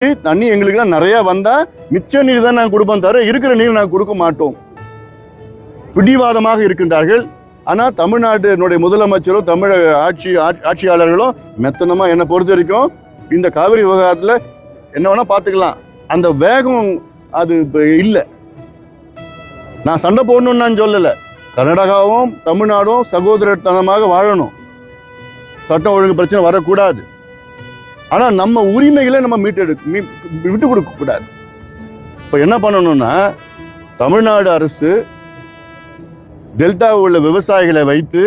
தண்ணி எங்களுக்கு நிறைய வந்தா மிச்ச நீர் தான் நாங்கள் கொடுப்போம் தவிர இருக்கிற நீர் நாங்கள் கொடுக்க மாட்டோம். பிடிவாதமாக இருக்கின்றார்கள். ஆனால் தமிழ்நாட்டினுடைய முதலமைச்சரும் தமிழக ஆட்சியாளர்களும் மெத்தனமா என்னை பொறுத்த வரைக்கும் இந்த காவிரி விவகாரத்தில் என்ன வேணா பார்த்துக்கலாம். அந்த வேகம் அது இல்லை. நான் சண்டை போடணும்னு நான் சொல்லலை. கர்நாடகாவும் தமிழ்நாடும் சகோதரத்தனமாக வாழணும். சட்டம் ஒழுங்கு பிரச்சனை வரக்கூடாது. ஆனால் நம்ம உரிமைகளை நம்ம விட்டு கொடுக்க கூடாது. இப்போ என்ன பண்ணணும்னா தமிழ்நாடு அரசு டெல்டாவில் உள்ள விவசாயிகளை வைத்து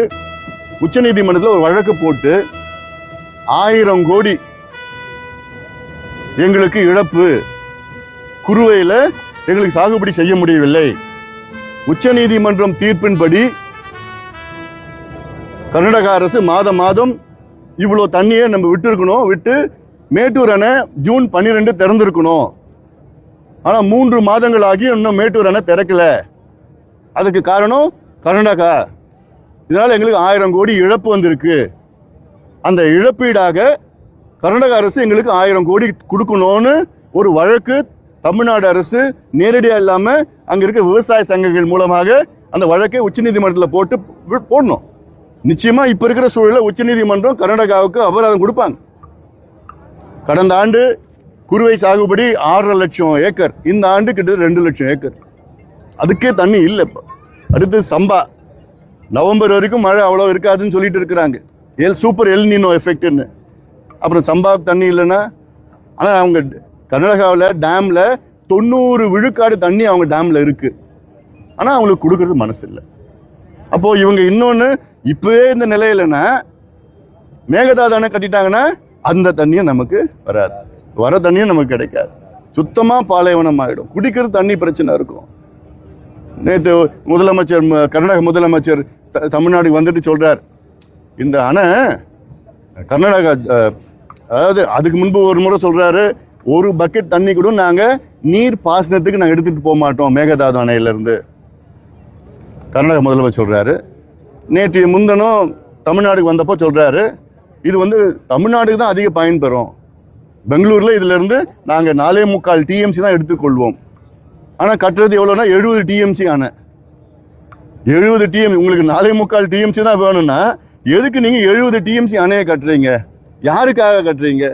உச்சநீதிமன்றத்தில் ஒரு வழக்கு போட்டு 1000 கோடி எங்களுக்கு இழப்பு, குறுவையில் எங்களுக்கு சாகுபடி செய்ய முடியவில்லை. உச்சநீதிமன்றம் தீர்ப்பின்படி கர்நாடக அரசு மாதம் இவ்வளோ தண்ணியை நம்ம விட்டு விட்டு மேட்டூர் அணை ஜூன் 12 திறந்திருக்கணும். ஆனால் 3 மாதங்கள் ஆகி இன்னும் மேட்டூர் அணை திறக்கல. அதுக்கு காரணம் கர்நாடகா. இதனால் எங்களுக்கு 1000 கோடி இழப்பு வந்திருக்கு. அந்த இழப்பீடாக கர்நாடக அரசு எங்களுக்கு 1000 கோடி கொடுக்கணும்னு ஒரு வழக்கு தமிழ்நாடு அரசு நேரடியாக இல்லாமல் அங்கே இருக்க விவசாய சங்கங்கள் மூலமாக அந்த வழக்கை உச்சநீதிமன்றத்தில் போடணும். நிச்சயமா இப்ப இருக்கிற சூழலில் உச்சநீதிமன்றம் கர்நாடகாவுக்கு அபராதம் கொடுப்பாங்க. கடந்த ஆண்டு குறுவை சாகுபடி 6.5 லட்சம் ஏக்கர், இந்த ஆண்டு கிட்டத்தட்ட 2 லட்சம் ஏக்கர். அதுக்கே தண்ணி இல்லை. இப்போ அடுத்து சம்பா, நவம்பர் வரைக்கும் மழை அவ்வளோ இருக்காதுன்னு சொல்லிட்டு இருக்கிறாங்க. சூப்பர் எல் நீனோ எஃபெக்ட்னு. அப்புறம் சம்பாவுக்கு தண்ணி இல்லைன்னா, ஆனால் அவங்க கர்நாடகாவில் டேமில் 90 விழுக்காடு தண்ணி அவங்க டேமில் இருக்குது. ஆனால் அவங்களுக்கு கொடுக்கறது மனசு இல்லை. அப்போது இவங்க இன்னொன்று இப்போவே இந்த நிலையிலன்னா மேகதாது அணை கட்டிட்டாங்கன்னா அந்த தண்ணியும் நமக்கு வராது, வர தண்ணியும் நமக்கு கிடைக்காது. சுத்தமாக பாலைவனம் ஆகிடும். குடிக்கிறது தண்ணி பிரச்சனை இருக்கும். நேற்று முதலமைச்சர், கர்நாடக முதலமைச்சர் தமிழ்நாடுக்கு வந்துட்டு சொல்கிறார், இந்த அணை கர்நாடகா, அதாவது அதுக்கு முன்பு ஒரு முறை சொல்கிறாரு, 1 பக்கெட் தண்ணி கூட நாங்கள் நீர் பாசனத்துக்கு நாங்கள் எடுத்துகிட்டு போக மாட்டோம் மேகதாது அணையிலேருந்து. கர்நாடக முதலமைச்சர் சொல்கிறாரு. நேற்று முந்தனும் தமிழ்நாடுக்கு வந்தப்போ சொல்கிறாரு, இது தமிழ்நாடுக்கு தான் அதிக பயன்பெறும். பெங்களூரில் இதிலேருந்து நாங்கள் 4.25 TMC தான் எடுத்துக்கொள்வோம். ஆனால் கட்டுறது எவ்வளோன்னா 70 TMC அணை. 70 TMC உங்களுக்கு 4.25 TMC தான் வேணும்னா எதுக்கு நீங்கள் 70 TMC அணையை கட்டுறீங்க? யாருக்காக கட்டுறீங்க?